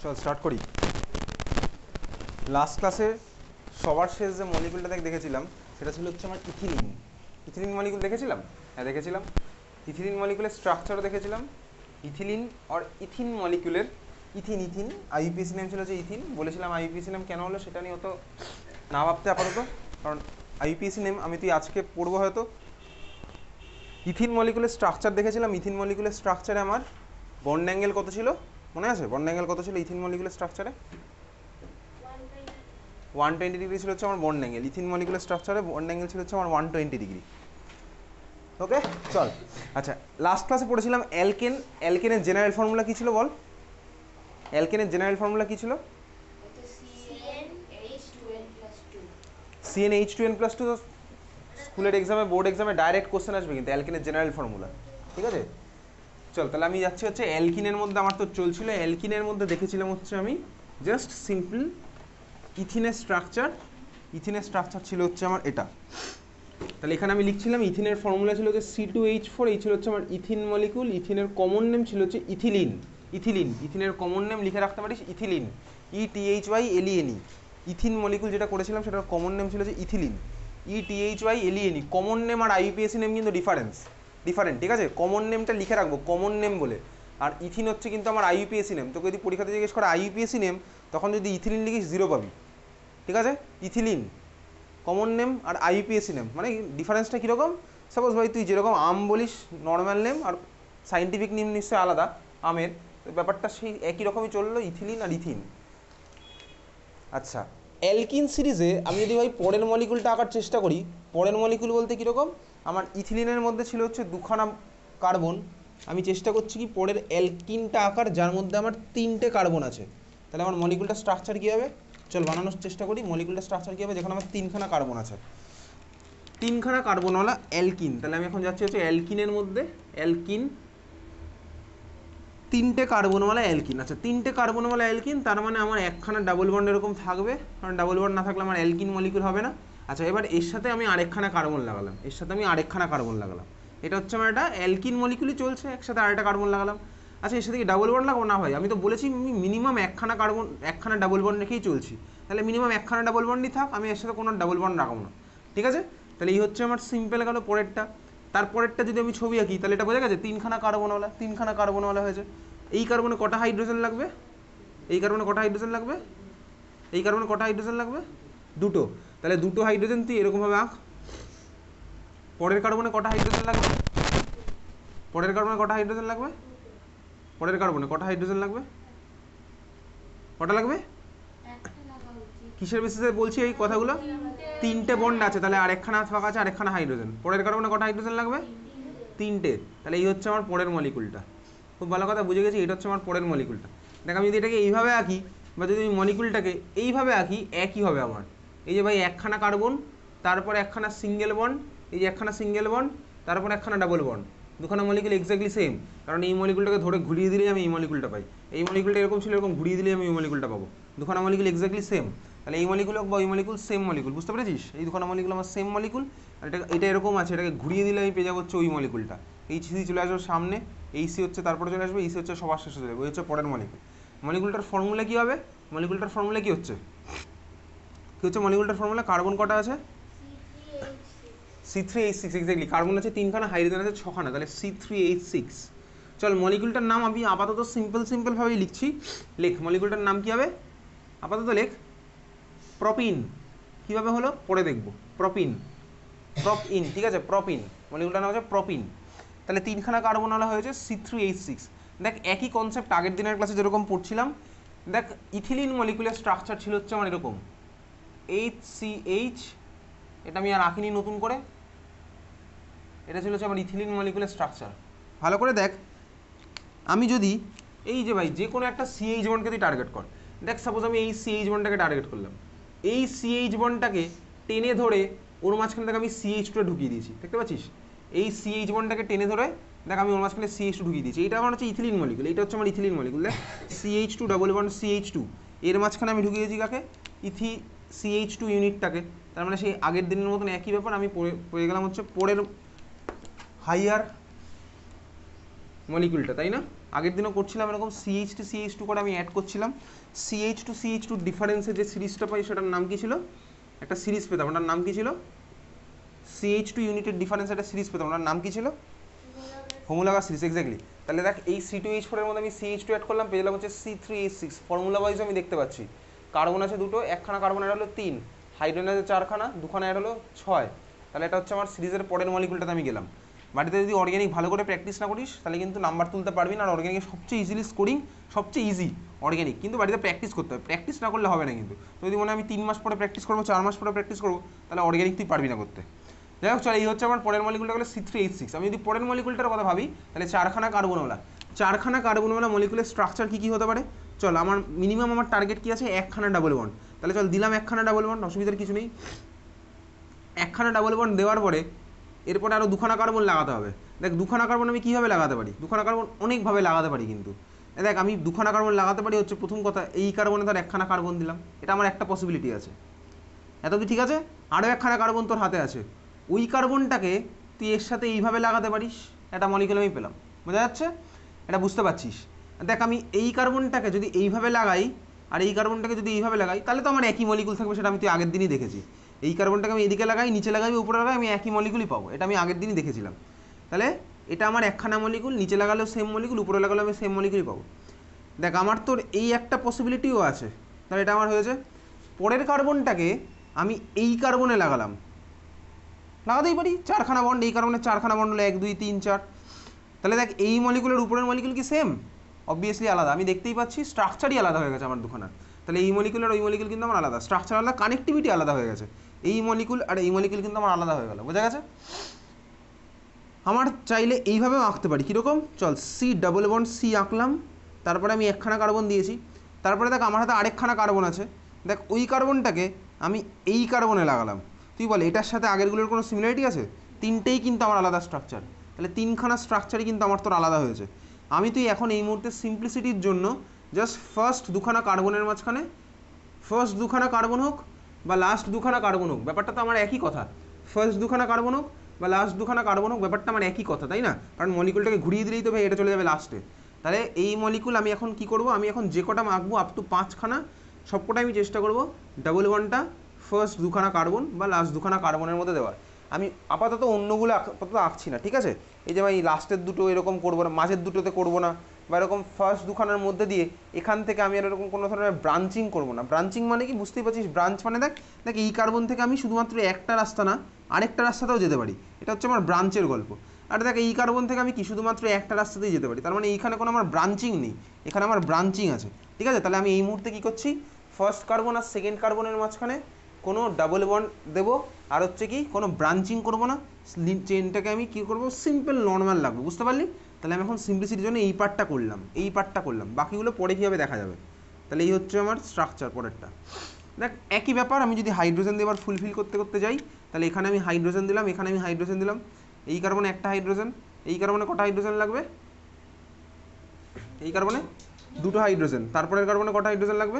চল স্টার্ট করি। লাস্ট ক্লাসে সবার শেষ যে মলিকুলটা দেখেছিলাম সেটা ছিল হচ্ছে আমার ইথিলিন। ইথিলিন মলিকুল দেখেছিলাম, হ্যাঁ দেখেছিলাম। ইথিলিন মলিকুলের স্ট্রাকচারও দেখেছিলাম। ইথিলিন আর ইথিন মলিকুলের ইথিন আইইউপিএসি নেম ছিল যে ইথিন। বলেছিলাম আইইউপিএসি নেম কেন হলো সেটা নিয়ে অত না ভাবতে আপাতত, কারণ আইইউপিএসি নেম আমি তুই আজকে পড়বো হয়তো। ইথিন মলিকুলের স্ট্রাকচার দেখেছিলাম। ইথিন মলিকুলের স্ট্রাকচারে আমার বন্ড অ্যাঙ্গেল কত ছিল মনে আছে? বন্ড অ্যাঙ্গেল কত ছিল ইথিন মলিকুলের স্ট্রাকচারে? 120 ডিগ্রি ছিল হচ্ছে আমার বন্ড অ্যাঙ্গেল। ইথিন মলিকুলার স্ট্রাকচারে বন্ড অ্যাঙ্গেল ছিল হচ্ছে আমার 120 ডিগ্রি। ওকে চল। আচ্ছা, লাস্ট ক্লাসে পড়েছিলাম অ্যালকেন। অ্যালকেনের জেনারেল ফর্মুলা কী ছিল বল? অ্যালকেনের জেনারেল ফর্মুলা কী ছিল? CnH2n+2। স্কুলের এক্সামে, বোর্ড এক্সামে ডাইরেক্ট কোশ্চেন আসবে কিন্তু অ্যালকেনের জেনারেল ফর্মুলা, ঠিক আছে? চল তাহলে আমি যাচ্ছি হচ্ছে অ্যালকিনের মধ্যে। আমার তো চলছিল অ্যালকিনের মধ্যে দেখেছিলাম হচ্ছে আমি জাস্ট সিম্পল ইথিনের স্ট্রাকচার। ইথিনের স্ট্রাকচার ছিল হচ্ছে আমার এটা। তাহলে এখানে আমি লিখছিলাম ইথিনের ফর্মুলা ছিল যে C2H4। এই ছিল হচ্ছে আমার ইথিন মলিকুল। ইথিনের কমন নেম ছিল হচ্ছে ইথিলিন। ইথিনের কমন নেম লিখে রাখতে পারিস ইথিলিন, ETHYLENE। ইথিন মলিকুল যেটা করেছিলাম সেটার কমন নেম ছিল যে ইথিলিন, ETHYLENE। কমন নেম আর আইইউপিএসি নেম কিন্তু ডিফারেন্ট, ঠিক আছে? কমন নেমটা লিখে রাখবো কমন নেম বলে। আর ইথিন হচ্ছে কিন্তু আমার আইইউপিএসি নেম। তোকে যদি পরীক্ষাতে জিজ্ঞেস করে আইইউপিএসি নেম, তখন যদি ইথিলিন লিখিস 0 পাবি, ঠিক আছে? ইথিলিন কমন নেম আর আইইউপিএসি নেম মানে ডিফারেন্সটা কীরকম? সাপোজ ভাই তুই যেরকম আম বলিস নর্মাল নেম, আর সাইন্টিফিক নেম নিশ্চয়ই আলাদা আমের, তো ব্যাপারটা সেই একই রকমই চললো, ইথিলিন আর ইথিন। আচ্ছা, অ্যালকিন সিরিজে আমি যদি ভাই পরের মলিকুলটা আঁকার চেষ্টা করি, পরের মলিকুল বলতে কীরকম? আমার ইথিলিনের মধ্যে ছিল হচ্ছে 2খানা কার্বন। আমি চেষ্টা করছি কি পরের অ্যালকিনটা আঁকার যার মধ্যে আমার 3টে কার্বন আছে। তাহলে আমার মলিকুলটা স্ট্রাকচার কী হবে? চল বানানোর চেষ্টা করি। মলিকুলটা স্ট্রাকচার কী হবে যেখানে আমার 3খানা কার্বন আছে, 3খানা কার্বনওয়ালা অ্যালকিন। তাহলে আমি এখন যাচ্ছি হচ্ছে অ্যালকিনের মধ্যে। অ্যালকিন 3টে কার্বনওয়ালা অ্যালকিন। আচ্ছা, 3টে কার্বনওয়ালা অ্যালকিন, তার মানে আমার একখানা ডাবল বন্ড এরকম থাকবে, কারণ ডাবল বন্ড না থাকলে আমার অ্যালকিন মলিকুল হবে না। আচ্ছা, এবার এর সাথে আমি আরেকখানা কার্বন লাগালাম, এটা হচ্ছে আমার একটা অ্যালকিন মলিকুলই চলছে, একসাথে আরেকটা কার্বন লাগালাম। আচ্ছা, এর সাথে কি ডাবল বন্ড লাগাবো? না ভাই, আমি তো বলেছি মিনিমাম একখানা ডাবল বন্ড রেখেই চলছি। তাহলে মিনিমাম একখানা ডাবল বন্ডই থাক, আমি এর সাথে কোনো ডাবল বন্ড রাখবো না, ঠিক আছে? তাহলে এই হচ্ছে আমার সিম্পল গেল পরেরটা। তারপরেরটা যদি আমি ছবি আঁকি তাহলে এটা বোঝা গেছে 3খানা কার্বনওয়ালা হয়েছে। এই কার্বনে কটা হাইড্রোজেন লাগবে? এই কার্বনে কটা হাইড্রোজেন লাগবে? এই কার্বনে কটা হাইড্রোজেন লাগবে? 2টো। তাহলে 2টো হাইড্রোজেন তুই এরকমভাবে আঁক। পরের কার্বনে কটা হাইড্রোজেন লাগবে? পরের কার্বনে কটা হাইড্রোজেন লাগবে? পরের কার্বনে কটা হাইড্রোজেন লাগবে? কটা লাগবে? কিসের বেসিসে বলছি এই কথাগুলো? 3টে বন্ড আছে, তাহলে আরেকখানা ফাঁকা আছে, আরেকখানা হাইড্রোজেন। পরের কার্বনে কটা হাইড্রোজেন লাগবে? 3টে। তাহলে এই হচ্ছে আমার পরের মলিকুলটা। খুব ভালো কথা, বুঝে গেছি। এটা হচ্ছে আমার পরের মলিকুলটা। দেখ, আমি যদি এটাকে এইভাবে আঁকি বা যদি আমি মলিকুলটাকে এইভাবে আঁকি, একই হবে আমার। এই যে ভাই একখানা কার্বন, তারপর একখানা সিঙ্গেল বন্ড, এই যে একখানা সিঙ্গেল বন্ড, তারপর একখানা ডাবল বন্ড, 2খানা মলিকুল এক্স্যাক্টলি সেম। কারণ এই মলিকুলটাকে ধরে ঘুরিয়ে দিলেই আমি এই মলিকুলটা পাই। এই মলিকুলটা এরকম ছিল, এরকম ঘুরিয়ে দিলেই আমি এই মলিকুলটা পাবো। 2খানা মলিকুল এক্স্যাক্টলি সেম। তাহলে এই মলিকুল হোক বা ওই মলিকুল, সেম মলিকুল, বুঝতে পেরেছিস? এই 2খানা মলিকুল আমার সেম মলিকুল। আর এটা এরকম আছে, এটাকে ঘুরিয়ে দিলে আমি পেয়ে যাবো হচ্ছে ওই মলিকুলটা। এই সি চলে আসবে সামনে, এই সি হচ্ছে তারপরে চলে আসবে, এই সি হচ্ছে সবার শেষে চলে যাবে, ওই হচ্ছে পরের মলিকুল। মলিকুলটার ফর্মুলা কী হবে? মলিকুলটার ফর্মুলা কী হচ্ছে? মলিকুলটার ফর্মুলা? কার্বন কটা আছে? C3H6। এক্স্যাক্টলি, কার্বন আছে 3খানা, হাইড্রোজেন আছে 6খানা, তাহলে C3H6। চল, মলিকুলটার নাম আমি আপাতত সিম্পলভাবেই লিখছি। লেখ, মলিকুলটার নাম কী হবে? আপাতত লেখ প্রপিন। কীভাবে হলো পরে দেখবো। প্রপিন, ঠিক আছে? প্রপিন, মলিকুলটার নাম হচ্ছে প্রপিন। তাহলে 3খানা কার্বনওয়ালা হয়েছে C3H6। দেখ, একই কনসেপ্ট আগের দিনের ক্লাসে যেরকম পড়ছিলাম। দেখ, ইথিলিন মলিকুলের স্ট্রাকচার ছিল হচ্ছে আমার এরকম HCH। এটা আমি আর আঁকিনি নতুন করে, এটা ছিল হচ্ছে আমার ইথিলিন মলিকুলের স্ট্রাকচার। ভালো করে দেখ, আমি যদি এই যে ভাই যে কোনো একটা CH বন্ডকে তুই টার্গেট কর। দেখ, সাপোজ আমি এই CH বন্ডটাকে টার্গেট করলাম, এই CH বন্ডটাকে টেনে ধরে ওর মাঝখানে দেখ আমি CH2 ঢুকিয়ে দিয়েছি, দেখতে পাচ্ছিস? এই CH বন্ডটাকে টেনে ধরে দেখ আমি ওর মাঝখানে CH2 ঢুকিয়ে দিয়েছি। এটা আমার হচ্ছে ইথিলিন মলিকুল, এটা হচ্ছে আমার ইথিলিন মলিকুল। দেখ, CH2 ডাবল বন্ড CH2, এর মাঝখানে আমি ঢুকিয়ে দিয়েছি কাকে? CH2 ইউনিটটাকে। তার মানে সেই আগের দিনের মতন একই ব্যাপার। আমি পেয়ে গেলাম হচ্ছে পরের হাইয়ার মলিকুলটা, তাই না? আগের দিনও করছিলাম এরকম CH2 করে আমি অ্যাড করছিলাম। CH2 ডিফারেন্সের যে সিরিজটা পাই সেটার নাম কি ছিল? একটা সিরিজ পেতাম, ওটার নাম কি ছিল? CH2 ইউনিটের ডিফারেন্স একটা সিরিজ পেতাম, ওটার নাম কি ছিল? Homologous series, exactly. তাহলে দেখ এই C2H4 এর মধ্যে আমি CH2 অ্যাড করলাম, পেয়ে গেলাম হচ্ছে C3H6। ফর্মুলা ওয়াইজ আমি দেখতে পাচ্ছি কার্বন আছে দুটো, একখানা কার্বন অ্যাড হলো 3, হাইড্রোজেন আছে 4খানা, দুখানা অ্যাড হলো 6। তাহলে এটা হচ্ছে আমার সিরিজের পরের মলিকুলটাতে আমি গেলাম। বাড়িতে যদি অর্গ্যানিক ভালো করে প্র্যাকটিস না করিস তাহলে কিন্তু নাম্বার তুলতে পারবি না। আর অর্গ্যানিকের সবচেয়ে ইজিলি স্কোরিং, সবচেয়ে ইজি অর্গ্যানিক, কিন্তু বাড়িতে প্র্যাকটিস করতে হবে। প্র্যাকটিস না করলে হবে না কিন্তু। যদি মনে হয় আমি 3 মাস পরে প্র্যাকটিস করবো, 4 মাস পরে প্র্যাকটিস করবো, তাহলে অর্গ্যানিক তুই পারবি না করতে। যাই হোক চল, এই হচ্ছে আমার পরের মলিকুলটা হলো C3H6। আমি যদি পরের মলিকুলটার কথা ভাবি তাহলে 4খানা কার্বনওয়ালা মলিকুলের স্ট্রাকচার কী কী হতে পারে? চল, আমার মিনিমাম আমার টার্গেট কী আছে? 1খানা ডাবল বন্ড। তাহলে চল দিলাম 1খানা ডাবল বন্ড, অসুবিধার কিছু নেই। 1খানা ডাবল বন্ড দেওয়ার পরে এরপরে আরও 2খানা কার্বন লাগাতে হবে। দেখ 2খানা কার্বন আমি কীভাবে লাগাতে পারি? 2খানা কার্বন অনেকভাবে লাগাতে পারি কিন্তু। দেখ আমি 2খানা কার্বন লাগাতে পারি হচ্ছে, প্রথম কথা এই কার্বনে ধর 1খানা কার্বন দিলাম, এটা আমার একটা পসিবিলিটি আছে। এত কি ঠিক আছে? আরও 1খানা কার্বন তোর হাতে আছে, ওই কার্বনটাকে তুই এর সাথে এইভাবে লাগাতে পারিস, একটা মলিকুল আমি পেলাম। বোঝা যাচ্ছে? এটা বুঝতে পারছিস? দেখ আমি এই কার্বনটাকে যদি এইভাবে লাগাই আর এই কার্বনটাকে যদি এইভাবে লাগাই, তাহলে তো আমার একই মলিকুল থাকবে, সেটা আমি তুই আগের দিনই দেখেছি। এই কার্বনটাকে আমি এদিকে লাগাই, নিচে লাগাই, উপরে লাগাই, আমি একই মলিকুলই পাবো, এটা আমি আগের দিনই দেখেছিলাম। তাহলে এটা আমার 1খানা মলিকুল, নিচে লাগালেও সেম মলিকুল, উপরে লাগালেও আমি সেম মলিকুলই পাবো। দেখ আমার তোর এই একটা পসিবিলিটিও আছে, তাহলে এটা আমার হয়েছে। পরের কার্বনটাকে আমি এই কার্বনে লাগাতেই পারি, 4খানা বন্ড, এই কার্বনের 4খানা বন্ড হলো 1 2 3 4। তাহলে দেখ এই মলিকুলের উপরের মলিকুল কি সেম? অবভিয়াসলি আলাদা, আমি দেখতেই পাচ্ছি স্ট্রাকচারই আলাদা হয়ে গেছে আমার দুখানার। তাহলে এই মলিকুল আর ওই মলিকুল কিন্তু আমার আলাদা, স্ট্রাকচার আলাদা, কানেক্টিভিটি আলাদা হয়ে গেছে। এই মলিকুল আর এই মলিকুল কিন্তু আমার আলাদা হয়ে গেল। বোঝা গেছে? আমার চাইলে এইভাবেও আঁকতে পারি, কীরকম? চল সি ডাবল বন্ড সি আঁকলাম, তারপরে আমি 1খানা কার্বন দিয়েছি, তারপরে দেখ আমার হাতে আরেকখানা কার্বন আছে, দেখ ওই কার্বনটাকে আমি এই কার্বনে লাগালাম। তুই বল এটার সাথে আগেরগুলোর কোনো সিমিলারিটি আছে? তিনটেই কিন্তু আমার আলাদা স্ট্রাকচার, তাহলে 3খানা স্ট্রাকচারই কিন্তু আমার তোর আলাদা হয়েছে। আমি তুই এখন এই মুহূর্তে সিম্পলিসিটির জন্য জাস্ট ফার্স্ট 2খানা কার্বনের মাঝখানে, ফার্স্ট 2খানা কার্বন হোক বা লাস্ট 2খানা কার্বন হোক, ব্যাপারটা তো আমার একই কথা। ফার্স্ট 2খানা কার্বন হোক বা লাস্ট 2খানা কার্বন হোক, ব্যাপারটা আমার একই কথা, তাই না? কারণ মলিকুলটাকে ঘুরিয়ে দিলেই তো ভাই এটা চলে যাবে লাস্টে। তাহলে এই মলিকুল আমি এখন কি করব? আমি এখন যে কটা আঁকবো আপ টু 5খানা, সবকটা আমি চেষ্টা করব ডাবল বন্ডটা ফার্স্ট 2খানা কার্বন বা লাস্ট 2খানা কার্বনের মধ্যে দেওয়ার। আমি আপাতত অন্যগুলো আপাতত আঁকছি না, ঠিক আছে? এই যে ভাই লাস্টের দুটো এরকম করবো না, মাঝের দুটোতে করবো না, বা এরকম ফার্স্ট 2খানার মধ্যে দিয়ে এখান থেকে আমি আর এরকম কোনো ধরনের ব্রাঞ্চিং করবো না। ব্রাঞ্চিং মানে কি বুঝতেই পারছিস? ব্রাঞ্চ মানে দেখ দেখ এই কার্বন থেকে আমি শুধুমাত্র একটা রাস্তা না, আরেকটা রাস্তাতেও যেতে পারি, এটা হচ্ছে আমার ব্রাঞ্চের গল্প। আর দেখ এই কার্বন থেকে আমি কি শুধুমাত্র একটা রাস্তাতেই যেতে পারি, তার মানে এইখানে কোনো আমার ব্রাঞ্চিং নেই, এখানে আমার ব্রাঞ্চিং আছে, ঠিক আছে? তাহলে আমি এই মুহূর্তে কী করছি? ফার্স্ট কার্বন আর সেকেন্ড কার্বনের মাঝখানে কোনো ডাবল বন্ড দেবো, আর হচ্ছে কি কোনো ব্রাঞ্চিং করবো না, চেনটাকে আমি কী করবো? সিম্পল নর্মাল লাগবো, বুঝতে পারলি? তাহলে আমি এখন সিম্পলিসিটির জন্য এই পার্টটা করলাম, বাকিগুলো পরে কীভাবে দেখা যাবে। তাহলে এই হচ্ছে আমার স্ট্রাকচার পরেরটা। দেখ একই ব্যাপার, আমি যদি হাইড্রোজেন দিয়ে এবার ফুলফিল করতে যাই, তাহলে এখানে আমি হাইড্রোজেন দিলাম, এখানে আমি হাইড্রোজেন দিলাম, এই কার্বনে একটা হাইড্রোজেন, এই কার্বনে কটা হাইড্রোজেন লাগবে? এই কার্বনে 2টো হাইড্রোজেন, তারপরের কার্বনে কটা হাইড্রোজেন লাগবে?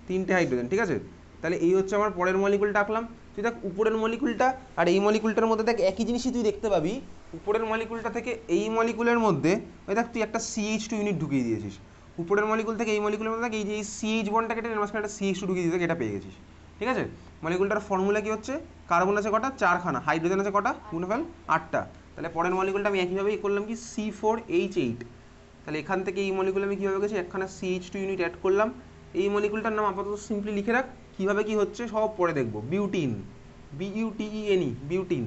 3টে হাইড্রোজেন, ঠিক আছে? তাহলে এই হচ্ছে আমার পরের মলিকুলটা আঁকলাম। তুই দেখ উপরের মলিকুলটা আর এই মলিকুলটার মধ্যে দেখ একই জিনিসই তুই দেখতে পাবি। উপরের মলিকুলটা থেকে এই মলিকুলের মধ্যে ওই দেখ তুই একটা CH2 ইউনিট ঢুকিয়ে দিয়েছিস, উপরের মলিকুল থেকে এই মলিকুলের মধ্যে দেখ এই যে এই CH বন্ডটাকে এর মাঝখানে একটা CH2 ঢুকিয়ে দিয়েছে, এটা পেয়ে গেছিস, ঠিক আছে? মলিকুলটার ফর্মুলা কি হচ্ছে? কার্বন আছে কটা? 4খানা, হাইড্রোজেন আছে কটা? গুনে ফেল 8টা। তাহলে পরের মলিকুলটা আমি একইভাবেই করলাম কি C4H8। তাহলে এখান থেকে এই মলিকুল আমি কীভাবে গেছি? একখানা CH2 ইউনিট অ্যাড করলাম। এই মলিকুলটার নাম আপাতত সিম্পলি লিখে রাখ, কীভাবে কী হচ্ছে সব পরে দেখবো। Butene, BUTENE, butene.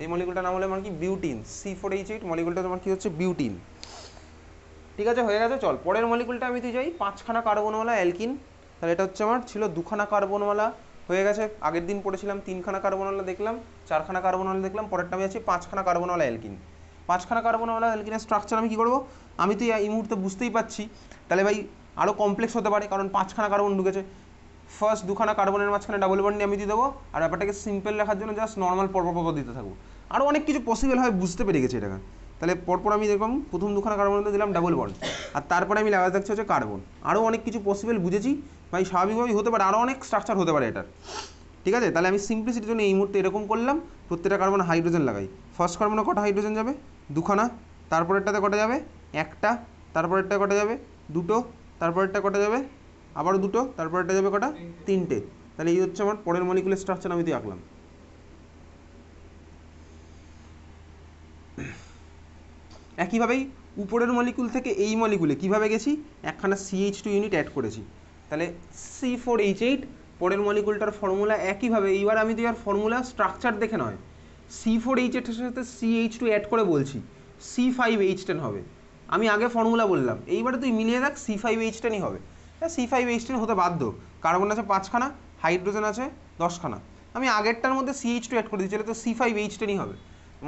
এই মলিকুলটার নাম হলো আমার কি? বিউটিন। C4H8 মলিকুলটা তোমার কী হচ্ছে? বিউটিন, ঠিক আছে? হয়ে গেছে। চল পরের মলিকুলটা আমি তুই যাই 5খানা কার্বনওয়ালা অ্যালকিন। তাহলে এটা হচ্ছে আমার ছিল 2খানা কার্বনওয়ালা, হয়ে গেছে। আগের দিন পড়েছিলাম 3খানা কার্বনওয়ালা দেখলাম, 4খানা কার্বনওয়ালা দেখলাম, পরেরটা আমি আছি 5খানা কার্বনওয়ালা অ্যালকিন। 5খানা কার্বনওয়ালা অ্যালকিনের স্ট্রাকচার আমি কী করবো? আমি তো এই মুহূর্তে বুঝতেই পারছি, তাহলে ভাই আরও কমপ্লেক্স হতে পারে, কারণ 5খানা কার্বন ঢুকেছে। ফার্স্ট 2খানা কার্বনের মাঝখানে ডাবল বন্ড নিয়ে আমি দিয়ে দেবো, আর ব্যাপারটাকে সিম্পল রাখার জন্য জাস্ট নর্মাল পরপর দিতে থাকবো। আরও অনেক কিছু পসিবল হয়, বুঝতে পেরে গেছি এটাকে। তাহলে পরপর আমি দেখলাম প্রথম 2খানা কার্বনতে দিলাম ডাবল বন্ড, আর তারপরে আমি লাগাতে থাকছি হচ্ছে কার্বন। আরও অনেক কিছু পসিবল বুঝেছি ভাই, স্বাভাবিকভাবেই হতে পারে, আরও অনেক স্ট্রাকচার হতে পারে এটার, ঠিক আছে? তাহলে আমি সিম্পলিসিটির জন্য এই মুহূর্তে এরকম করলাম, প্রত্যেকটা কার্বনে হাইড্রোজেন লাগাই। ফার্স্ট কার্বনে কটা হাইড্রোজেন যাবে? 2খানা, তারপরেরটাতে কটা যাবে একটা, তারপরেরটা কটা যাবে দুটো, তারপরেরটা কটা যাবে আবারও দুটো, তারপরেরটা যাবে কটা তিনটে। তাহলে এই হচ্ছে আমার পরের মলিকুলের স্ট্রাকচার আমি দিয়ে আঁকলাম। একইভাবেই উপরের মলিকুল থেকে এই মলিকুলে কীভাবে গেছি, একখানা CH2 ইউনিট অ্যাড করেছি, তাহলে C4H8 পরের মলিকুলটার ফর্মুলা একইভাবে। এইবার আমি তো আর ফর্মুলা স্ট্রাকচার দেখে নয়, C4H8 এর সাথে CH2 অ্যাড করে বলছি C5H10 হবে। আমি আগে ফর্মুলা বললাম, এইবারে তুই মিলিয়ে দেখ C5H10ই হবে। C5H10 হতে বাধ্য, কার্বন আছে 5খানা, হাইড্রোজেন আছে 10খানা, আমি আগেরটার মধ্যে CH2 অ্যাড করে দিচ্ছি, তাহলে তো C5H10ই হবে।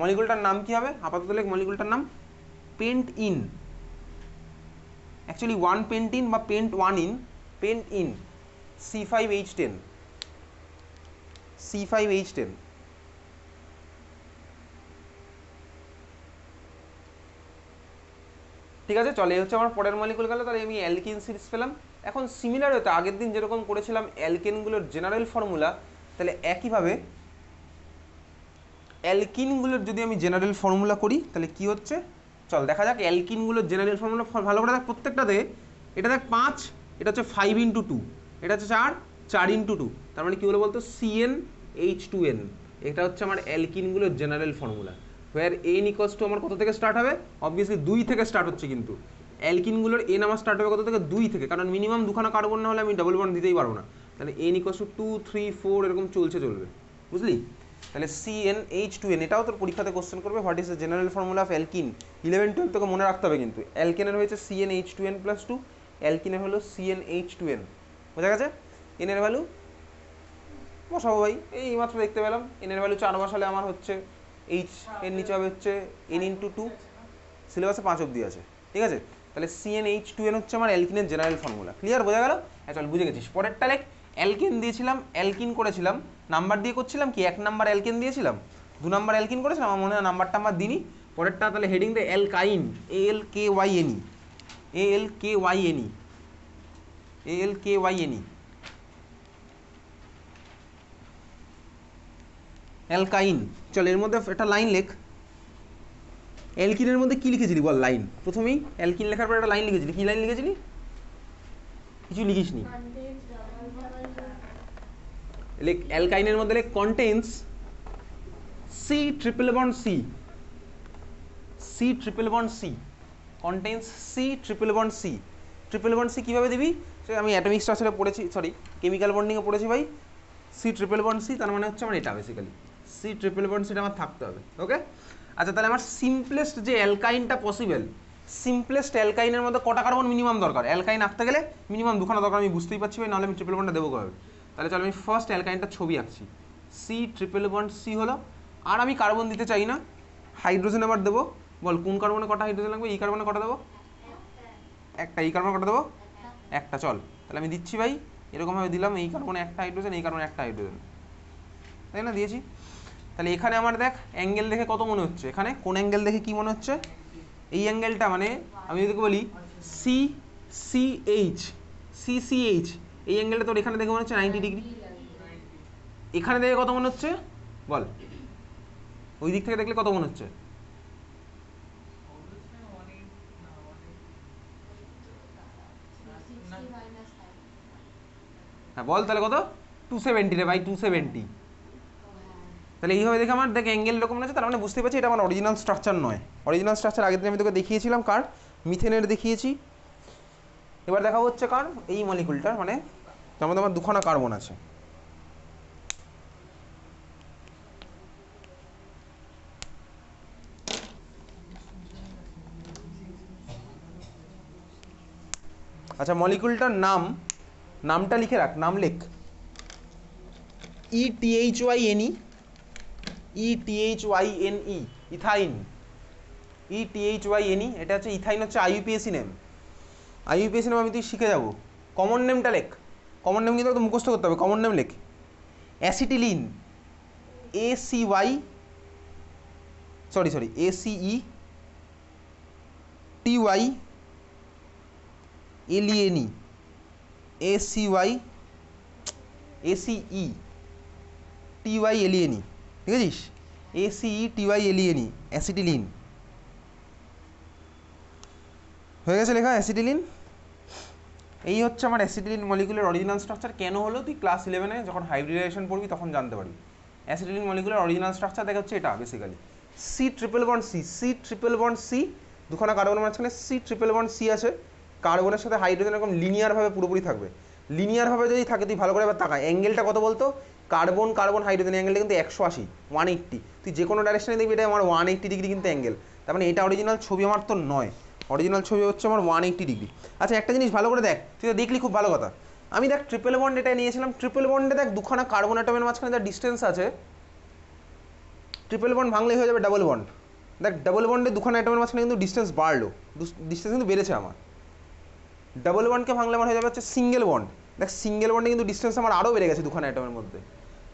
মলিকুলটার নাম কী হবে আপাতত লেখ, মলিকুলটার নাম পেন্ট ইন, অ্যাকচুয়ালি 1 পেন্টিন বা pent 1 ene, pentene C5H10, C5H10। ঠিক আছে, চলে হচ্ছে আমার পরের মলিকুল গেল। তাহলে আমি অ্যালকিন সিরিজ পেলাম। এখন সিমিলার হতো আগের দিন যেরকম করেছিলাম অ্যালকেনগুলোর জেনারেল ফর্মুলা, তাহলে একইভাবে অ্যালকিনগুলোর যদি আমি জেনারেল ফর্মুলা করি তাহলে কি হচ্ছে, চল দেখা যাক অ্যালকিনগুলোর জেনারেল ফর্মুলা ভালো করে দেখ প্রত্যেকটাতে। এটা দেখ 5, এটা হচ্ছে 5x2, এটা হচ্ছে 4x2, তার মানে কী হলো বলতো CnH2n। এটা হচ্ছে আমার অ্যালকিনগুলোর general formula. Where n equals to আমার কত থেকে স্টার্ট হবে, অবভিয়াসলি 2 থেকে স্টার্ট হচ্ছে, কিন্তু অ্যালকিনগুলোর n আমার স্টার্ট হবে কত থেকে 2 থেকে, কারণ মিনিমাম দুখানা কার্বন না হলে আমি ডাবল বন্ড দিতেই পারবো না। তাহলে n ইকোয়ালস টু 2, 3, 4 এরকম চলবে, বুঝলি। তাহলে CnH2n, এটাও তোর পরীক্ষাতে কোশ্চেন করবে, what is the general formula of alkyne. 11-12 তোকে মনে রাখতে হবে কিন্তু। অ্যালকেনের হয়েছে CnH2n+2, অ্যালকিনের হলো CnH2n, বোঝা গেছে। n এর ভ্যালু বসাবো ভাই, এই মাত্র দেখতে পেলাম n এর ভ্যালু 4 বসালে আমার হচ্ছে h এর নিচে হবে হচ্ছে n×2, সিলেবাসে 5 অবধি আছে, ঠিক আছে। তাহলে CnH2n হচ্ছে আমার অ্যালকিনের জেনারেল ফর্মুলা, ক্লিয়ার, বোঝা গেল। চল বুঝে গেছিস। পরেরটা লেখ, অ্যালকেন দিয়েছিলাম, অ্যালকিন করেছিলাম, নাম্বার দিয়ে করছিলাম কি, 1 নাম্বার অ্যালকেন দিয়েছিলাম, 2 নাম্বার অ্যালকিন করেছিলাম, আমার মনে হয় নাম্বারটা আমার দিনই। পরেরটা তাহলে হেডিং দে alkyne, ALKYNE, ALKYNE, ALKYNE, alkyne. চল এর মধ্যে একটা লাইন লেখ। অ্যালকিনের মধ্যে কি লিখেছিলি বল, লাইন প্রথমেই অ্যালকিন লেখার পর একটা লাইন লিখেছিলি, কি লাইন লিখেছিলি, কিছু লিখিসনি। লেখ অ্যালকাইনের মধ্যে লেখ contains C∧C, C∧C, contains C∧C। Triple bond C কীভাবে দিবি, সে আমি অ্যাটমিক স্ট্রাকচারে পড়েছি, সরি কেমিক্যাল বন্ডিংয়ে পড়েছি ভাই। C∧C, তার মানে হচ্ছে আমার এটা বেসিক্যালি C∧Cটা আমার থাকতে হবে, ওকে। আচ্ছা তাহলে আমার সিম্পলেস্ট যে অ্যালকাইনটা পসিবল, সিম্পলেস্ট অ্যালকাইনের মধ্যে কটা কার্বন মিনিমাম দরকার, অ্যালকাইন আঁকতে গেলে মিনিমাম দুখানা দরকার, আমি বুঝতেই পারছি ভাই, নাহলে আমি ট্রিপল বন্ডটা দেবো কবে। তাহলে চল আমি ফার্স্ট অ্যালকাইনটা ছবি আঁকছি, C∧C হলো। আর আমি কার্বন দিতে চাই না, হাইড্রোজেন আবার দেবো। বল কোন কার্বনে কটা হাইড্রোজেন লাগবে, এই কার্বনে কটা দেবো, একটা, এই কার্বনে কটা দেবো, একটা। চল তাহলে আমি দিচ্ছি ভাই, এরকমভাবে দিলাম, এই কার্বনে একটা হাইড্রোজেন, এই কার্বনে একটা হাইড্রোজেন, তাই না, দিয়েছি। তাহলে এখানে আমার দেখ অ্যাঙ্গেল দেখে কত মনে হচ্ছে, এখানে কোন অ্যাঙ্গেল দেখে কি মনে হচ্ছে, এই অ্যাঙ্গেলটা, মানে আমি যদি বলি CCH, এই অ্যাঙ্গেলটা তোর এখানে দেখে মনে হচ্ছে 90 ডিগ্রি। এখানে দেখে কত মনে হচ্ছে বল, ওই দিক থেকে দেখলে কত মনে হচ্ছে, হ্যাঁ বল তাহলে কত, 270 রে ভাই, 270। তাহলে এইভাবে দেখে আমার দেখ অ্যাঙ্গেল এরকম আছে, তার মানে বুঝতে পারছি এটা আমার অরিজিনাল স্ট্রাকচার নয়। অরিজিনাল স্ট্রাকচার আগের দিন আমি তোকে দেখিয়েছিলাম কার, মিথেনের দেখিয়েছি। এবার দেখা হচ্ছে কার, এই মলিকুলটার, মানে তার মধ্যে আমার দুখানা কার্বন আছে। আচ্ছা মলিকুলটার নামটা লিখে রাখ, নাম লেখ ETHYNE, ইথাইন, ETHYNE, এটা হচ্ছে ইথাইন, হচ্ছে IUPAC নেম। IUPAC নেম আমি তুই শিখে যাবো। কমন নেমটা লেখ, কমন নেম কিন্তু তো মুখস্থ করতে হবে, কমন নেম লেখ। অ্যাসিটিলিন, ACETYLENE, ACETYLENE, ঠিক আছে, ACETYLENE, অ্যাসিটিলিন। হয়ে গেছে লেখা অ্যাসিটিলিন। এই হচ্ছে আমার অ্যাসিটিলিন মলিকুলের অরিজিনাল স্ট্রাকচার। কেন হলো তুই ক্লাস 11-এ যখন হাইব্রিডাইজেশন পড়বি তখন জানতে পারবি। অ্যাসিটিলিন মলিকুলের অরিজিনাল স্ট্রাকচার দেখা হচ্ছে এটা basically C triple bond C, C triple bond C, দুখানা কার্বনের মাঝখানে সি ট্রিপল বন্ড সি আছে। কার্বনের সাথে হাইড্রোজেন এরকম লিনিয়ারভাবে পুরোপুরি থাকবে। লিনিয়ারভাবে যদি থাকে তুই ভালো করে এবার তাকা, অ্যাঙ্গেলটা কত বলতো? কার্বন কার্বন হাইড্রোজেন অ্যাঙ্গেলটা কিন্তু 180 180। তুই যে কোনো ডাইরেকশনে দেখবি এটা আমার 180 ডিগ্রি কিন্তু অ্যাঙ্গেল। তার মানে এটা অরিজিনাল ছবি আমার তো নয়, অরিজিনাল ছবি হচ্ছে আমার 180 ডিগ্রি। আচ্ছা একটা জিনিস ভালো করে দেখ, তুই তো দেখলি খুব ভালো কথা। আমি দেখ ট্রিপল বন্ড এটা নিয়েছিলাম, ট্রিপল বন্ডে দেখ দুখানা কার্বন অ্যাটমের মাঝখানে যা ডিস্টেন্স আছে, ট্রিপল বন্ড ভাঙলেই হয়ে যাবে ডাবল বন্ড। দেখ ডাবল বন্ডে দুখানা অ্যাটমের মাঝখানে কিন্তু ডিস্টেন্স বাড়লো, ডিস্টেন্স কিন্তু বেড়েছে আমার। ডাবল বন্ডকে ভাঙলে আমার হয়ে যাবে হচ্ছে সিঙ্গেল বন্ড। দেখ সিঙ্গেল বন্ডে কিন্তু ডিস্টেন্স আমার আরও বেড়ে গেছে দুখানা অ্যাটমের মধ্যে।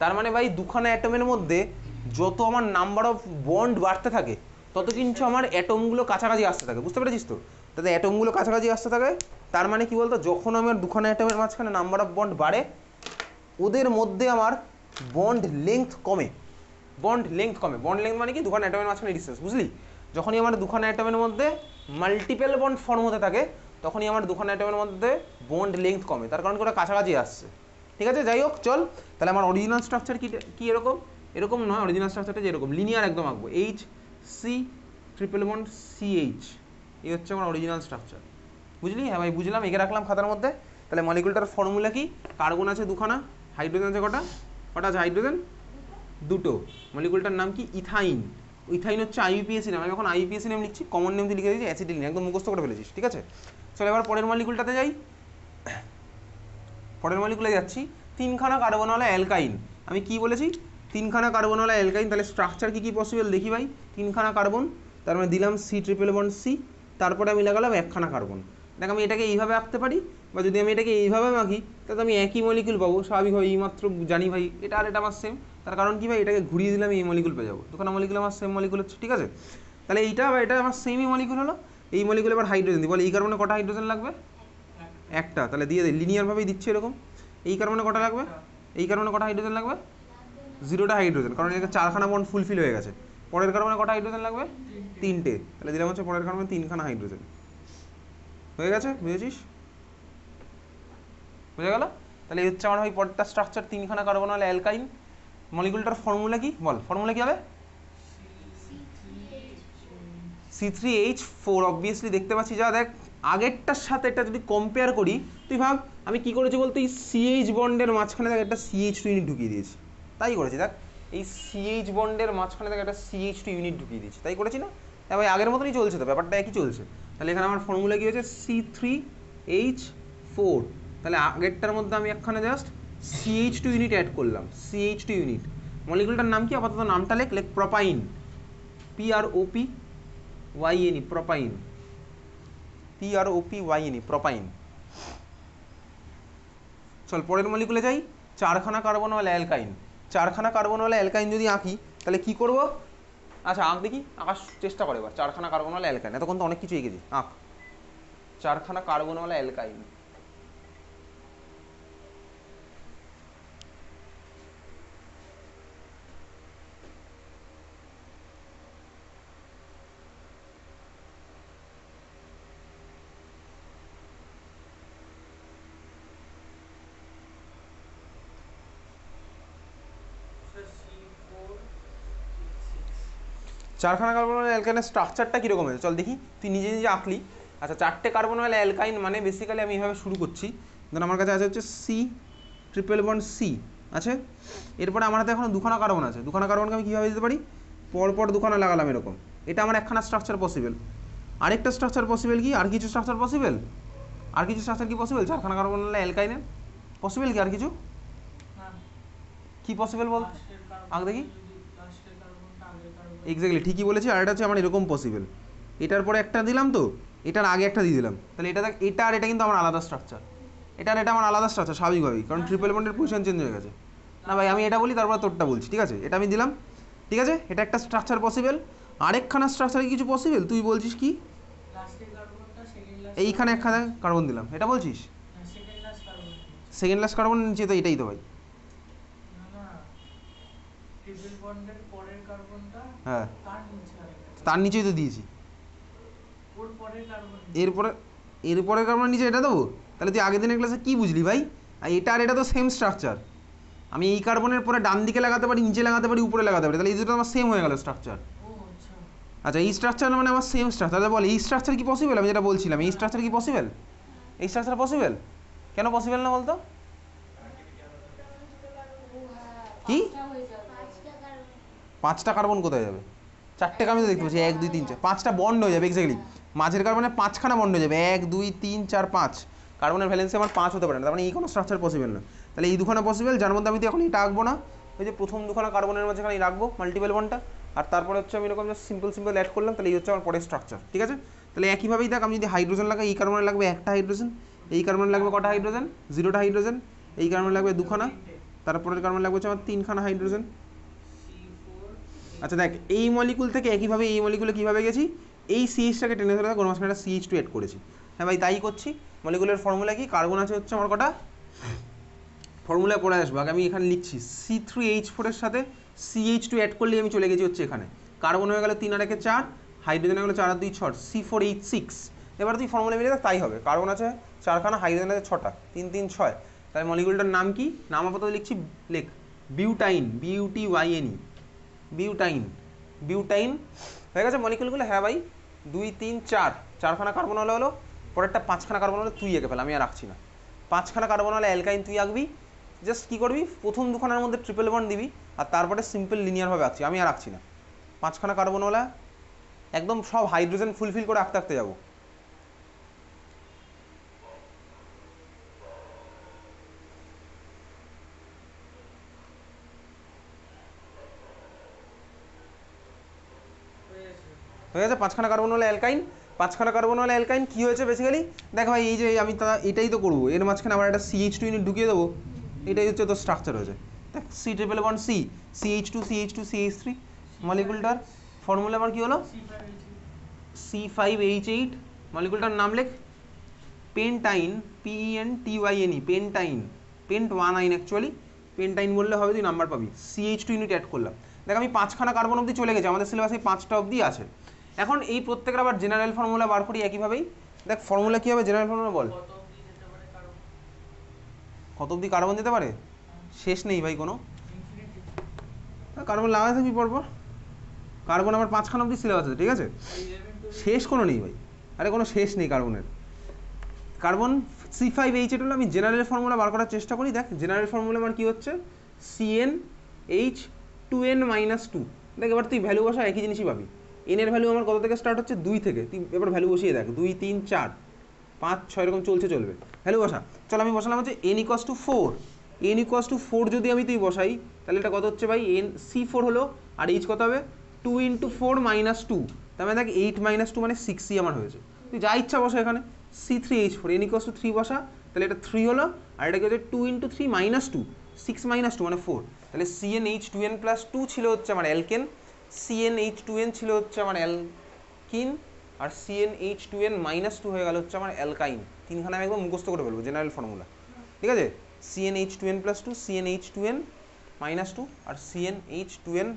তার মানে ভাই দুখানা অ্যাটমের মধ্যে যত আমার নাম্বার অফ বন্ড বাড়তে থাকে তত কিন্তু আমার অ্যাটমগুলো কাছাকাছি আসতে থাকে, বুঝতে পেরেছিস তো? তাতে অ্যাটমগুলো কাছাকাছি আসতে থাকে, তার মানে কি বলতো, যখন আমার দুখানা অ্যাটমের মাঝখানে নাম্বার অফ বন্ড বাড়ে ওদের মধ্যে আমার বন্ড লেংথ কমে। বন্ড লেংথ কমে, বন্ড লেংথ মানে কি দুখানা অ্যাটমের মাঝখানে ডিস্টেন্স, বুঝলি? যখনই আমার দুখানা অ্যাটমের মধ্যে মাল্টিপল বন্ড ফর্ম হতে থাকে তখনই আমার দুখানা অ্যাটমের মধ্যে বন্ড লেংথ কমে, তার কারণ ওরা কাছাকাছি আসছে। ঠিক আছে, যাই হোক চল তাহলে আমার অরিজিনাল স্ট্রাকচার কি এরকম এরকম নয়, অরিজিনাল স্ট্রাকচারটা যেরকম লিনিয়ার একদম আঁকবো, H C triple bond C H, এই হচ্ছে আমার অরিজিনাল স্ট্রাকচার। বুঝলি? হ্যাঁ ভাই বুঝলাম, এঁকে রাখলাম খাতার মধ্যে। তাহলে মলিকুলটার ফর্মুলা কি? কার্বন আছে দুখানা, হাইড্রোজেন আছে কটা? কটা আছে হাইড্রোজেন? দুটো। মলিকুলটার নাম কি? ইথাইন। ইথাইন হচ্ছে আইইউপিএসি নাম। আমি এখন আইইউপিএসি নাম লিখছি, কমন নেম তুই লিখে দিয়েছি অ্যাসিটিলিন, একদম মুখস্থ করে ফেলেছিস। ঠিক আছে, চল এবার পরের মলিকুলটাতে যাই। পরের মলিকুলে যাচ্ছি, তিনখানা কার্বনওয়ালা অ্যালকাইন। আমি কি বলেছি? তিনখানা কার্বনওয়ালা অ্যালকাইন। তাহলে স্ট্রাকচার কি কি পসিবল দেখি ভাই। তিনখানা কার্বন, তার মানে দিলাম সি ট্রিপল বন্ড সি, তারপরে আমি লাগালাম একখানা কার্বন। দেখ আমি এটাকে এইভাবে আঁকতে পারি, বা যদি আমি এটাকে এইভাবে আঁকি তাহলে আমি একই মলিকুল পাবো স্বাভাবিকভাবে। এইমাত্র জানি ভাই এটা আর এটা আমার সেম, তার কারণ কি ভাই, এটাকে ঘুরিয়ে দিলাম এই মলিকুল পেয়ে যাবো। দুখানা মলিকুল আমার সেম মলিকুল হচ্ছে। ঠিক আছে, তাহলে এইটা বা এটা আমার সেমই মলিকুল হলো। এই মলিকুল এবার হাইড্রোজেন দিই, বলে এই কার্বনে কটা হাইড্রোজেন লাগবে? একটা। তাহলে দিয়ে দিই, লিনিয়ারভাবেই দিচ্ছি এরকম। এই কার্বনে কটা লাগবে? এই কার্বনে কটা হাইড্রোজেন লাগবে? 0টা হাইড্রোজেন, কারণ এখানে 4খানা বন্ড ফুলফিল হয়ে গেছে। পরের কার্বনে কটা হাইড্রোজেন লাগবে? 3টে। তাহলে দিলাম হচ্ছে পরের কার্বনে 3খানা হাইড্রোজেন। হয়ে গেছে, বুঝেছিস? বুঝে গেল? তাহলে এই হচ্ছে আমার ওই পরেরটা স্ট্রাকচার, তিনখানা কার্বনওয়ালা অ্যালকাইন। মলিকুলটার ফর্মুলা কি বল? ফর্মুলা কি হবে? C3H4। অবভিয়াসলি দেখতে পাচ্ছি, যা দেখ আগেরটার সাথে এটা যদি কম্পেয়ার করি, তুই ভাব আমি কি করেছি বলতো, এই CH বন্ডের মাঝখানে দেখ একটা CH2 ইউনিট ঢুকিয়ে দিয়েছি। তাই করেছি, দেখ এই CH বন্ডের মাঝখানে দেখ একটা CH2 ইউনিট ঢুকিয়ে দিয়েছি, তাই করেছি না? হ্যাঁ ভাই আগের মতনই চলছে তো, ব্যাপারটা একই চলছে। তাহলে এখানে আমার ফর্মুলা কি হয়েছে? C3H4। তাহলে আগেরটার মধ্যে আমি একখানে জাস্ট CH2 ইউনিট অ্যাড করলাম, CH2 ইউনিট। মলিকুলটার নাম কি? আপাতত নামটা লেখ propyne, PROPYNE, propyne, PROPYNE, propyne. চল পরের মলিকুলে যাই, চারখানা কার্বনওয়ালা অ্যালকাইন। চারখানা কার্বনওয়ালা অ্যালকাইন যদি আঁকি তাহলে কি করব? আচ্ছা আঁক দেখি, আঁকার চেষ্টা করে এবার। চারখানা কার্বনওয়ালা অ্যালকাইন, এতক্ষণ তো অনেক কিছু এঁকেছি, আঁক। চারখানা কার্বনওয়ালা অ্যালকাইন। চারখানা কার্বনওয়ালা অ্যালকাইনের স্ট্রাকচারটা কীরকম হয়েছে চল দেখি, তুই নিজে নিজে আঁকলি। আচ্ছা চারটে কার্বনওয়ালা অ্যালকাইন মানে বেসিক্যালি আমি এইভাবে শুরু করছি। ধর আমার কাছে আছে হচ্ছে সি ট্রিপল বন্ড সি আছে, এরপরে আমার হাতে এখন দুখানা কার্বন আছে। দুখানা কার্বনকে আমি কীভাবে দিতে পারি? পরপর দুখানা লাগালাম এরকম। এটা আমার একখানা স্ট্রাকচার পসিবল। আরেকটা স্ট্রাকচার পসিবল কি? আর কিছু স্ট্রাকচার পসিবল? আর কিছু স্ট্রাকচার কি পসিবল চারখানা কার্বনওয়ালা অ্যালকাইনের? পসিবল কি আর কিছু? কি পসিবল বল আগ দেখি। এক্স্যাক্টলি ঠিকই বলেছি। আর এটা হচ্ছে আমার এরকম পসিবল, এটার পরে একটা দিলাম তো, এটার আগে একটা দিয়ে দিলাম। তাহলে এটা দেখ, এটা আর এটা কিন্তু আমার আলাদা স্ট্রাকচার। এটা আর এটা আমার আলাদা স্ট্রাকচার স্বাভাবিকভাবেই, কারণ ট্রিপল বন্ডের পজিশন চেঞ্জ হয়ে গেছে। না ভাই আমি এটা বলি তারপর তোরটা বলছি, ঠিক আছে? এটা আমি দিলাম, ঠিক আছে? এটা একটা স্ট্রাকচার পসিবল। আরেকখানা স্ট্রাকচারে কিছু পসিবল? তুই বলছিস কি? এইখানে একখানা কার্বন দিলাম, এটা বলছিস? সেকেন্ড লাস্ট কার্বন নিচে তো এটাই তো ভাই। হ্যাঁ তার নিচেই তো দিয়েছি। এরপরে এরপরে কার্বনের নিচে এটা দেবো? তাহলে তুই আগের দিনের ক্লাসে কী বুঝলি ভাই? আর এটা আর এটা তো সেম স্ট্রাকচার। আমি এই কার্বনের পরে ডান দিকে লাগাতে পারি, নিচে লাগাতে পারি, উপরে লাগাতে পারি, তাহলে এই দুটো আমার সেম হয়ে গেল স্ট্রাকচার। আচ্ছা এই স্ট্রাকচার মানে আমার সেম স্ট্রাকচার, তাহলে বল এই স্ট্রাকচার কি পসিবল? আমি যেটা বলছিলাম এই স্ট্রাকচার কি পসিবল? এই স্ট্রাকচার পসিবল? কেন পসিবল না বলতো? কি 5টা কার্বন কোথায় যাবে? 4টে আমি তো দেখতে পাচ্ছি, 1 2 3 4, 5টা বন্ড হয়ে যাবে এক্স্যাক্টলি। মাঝের কার্বনে 5খানা বন্ড হয়ে যাবে, 1 2 3 4 5। কার্বনের ভ্যালেন্সি আমার 5 হতে পারে না, তার মানে এই কোনো স্ট্রাকচার পসিবল না। তাহলে এই দুখানা পসিবল, যার মধ্যে আমি তো এখন এটা আঁকবো না, ওই যে প্রথম দুখানা কার্বনের মাঝখানে রাখবো মাল্টিপল বন্ডটা, আর তারপরে হচ্ছে আমি এরকম সিম্পল সিম্পল অ্যাড করলাম, তাহলে এই হচ্ছে আমার পরের স্ট্রাকচার। ঠিক আছে, তাহলে একইভাবেই দেখ, আমি যদি হাইড্রোজেন লাগাই, এই কার্বনে লাগবে একটা হাইড্রোজেন, এই কার্বনে লাগবে কটা হাইড্রোজেন? 0টা হাইড্রোজেন, এই কার্বনে লাগবে 2খানা, তারপরের কার্বনে লাগবে হচ্ছে আমার 3খানা হাইড্রোজেন। আচ্ছা দেখ, এই মলিকুল থেকে একইভাবে এই মলিকুলে কীভাবে গেছি, এই সিএইচটাকে টেনে ধরে ওর মাঝখানে একটা CH2 অ্যাড করেছি। হ্যাঁ ভাই তাই করছি। মলিকুলের ফর্মুলা কি? কার্বন আছে হচ্ছে আমার কটা, ফর্মুলায় পড়ে আসবো, আগে আমি এখানে লিখছি C3H4 এর সাথে CH2 অ্যাড করলে আমি চলে গেছি হচ্ছে এখানে। কার্বন হয়ে গেল 3 আর 1 4, হাইড্রোজেন হয়ে গেলো 4 আর 2 6, C4H6। এবার তুই ফর্মুলা মিলে দেখ, তাই হবে। কার্বন আছে 4খানা, হাইড্রোজেন আছে 6টা, 3 3 6। তাহলে মলিকুলটার নাম কি? নাম আপাতত লিখছি, লেখ বিউটাইন, BUTYNE, বিউটাইন। বিউটাইন হয়ে গেছে মলিকুলগুলো। হ্যাঁ ভাই 2 3 4, 4খানা কার্বন হলো, পরেরটা 5খানা কার্বন হলে তুই এঁকে ফেল, আমি আর রাখছি না। 5খানা কার্বন হলে অ্যালকাইন তুই আঁকবি, জাস্ট কী করবি, প্রথম দুখানার মধ্যে ট্রিপল বন্ড দিবি, আর তারপরে সিম্পল লিনিয়ারভাবে আঁকছি, আমি আর রাখছি না। 5খানা কার্বন হলে একদম সব হাইড্রোজেন ফুলফিল করে আঁকতে আঁকতে যাবো। হয়ে গেছে 5খানা কার্বন হলে অ্যালকাইন। 5খানা কার্বন হলে অ্যালকাইন কী হয়েছে বেসিক্যালি দেখ ভাই, এই যে আমি এটাই তো করবো, এর মাঝখানে আবার একটা CH2 ইউনিট ঢুকিয়ে দেবো, এটাই হচ্ছে তো স্ট্রাকচার হয়েছে। দেখ C triple bond C, CH2 CH2 CH3, মলিকুলটার ফর্মুলা আমার কী হলো, C5H8। মলিকুলটার নাম লেখ pentyne, PENTYNE, pentyne, pent 1 actually, pentyne বললে হবে, তুই নাম্বার পাবি। CH2 ইউনিট অ্যাড করলাম। দেখ আমি 5খানা কার্বন অবধি চলে গেছি, আমাদের সিলেবাসে 5টা অবধি আছে। এখন এই প্রত্যেকের আবার জেনারেল ফর্মুলা বার করি একইভাবেই। দেখ ফর্মুলা কী হবে, জেনারেল ফর্মুলা বল, কত অবধি কার্বন যেতে পারে? শেষ নেই ভাই কোনো, কার্বন লাগাতে থাকবি পরপর। কার্বন আমার 5খানা অবধি সিলেবাস আছে, ঠিক আছে, শেষ কোনো নেই ভাই, আরে কোনো শেষ নেই কার্বনের। কার্বন C5H8 হলো, আমি জেনারেল ফর্মুলা বার করার চেষ্টা করি। দেখ জেনারেল ফর্মুলা আমার কী হচ্ছে, CnH2n-2। দেখ এবার তুই ভ্যালু বসা, একই জিনিসই পাবি। এন এর ভ্যালু আমার কত থেকে স্টার্ট হচ্ছে, 2 থেকে। তুই এবার ভ্যালু বসিয়ে দেখ, 2 3 4 5 6 এরকম চলবে, ভ্যালু বসা। চল আমি বসালাম হচ্ছে n=4, n=4 যদি আমি তুই বসাই, তাহলে এটা কত হচ্ছে ভাই, C4 হলো, আর H কত হবে, 2 × 4 - 2, তার মানে দেখ 8 - 2 মানে 6ই আমার হয়েছে। তুই যা ইচ্ছা বসা এখানে, C3H4, n=3 বসা, তাহলে এটা 3 হলো, আর এটা কি হচ্ছে 2 × 3 - 2, 6 - 2 মানে 4। তাহলে CnH2n+2 ছিল হচ্ছে আমার অ্যালকেন, CnH2n ছিল হচ্ছে আমার অ্যালকিন, আর CnH2n-2 হয়ে গেল হচ্ছে আমার অ্যালকাইন। তিনখানা আমি একদম মুখস্থ করে ফেলবো জেনারেল ফর্মুলা, ঠিক আছে। CnH2n+2, CnH2n-2, আর CnH2n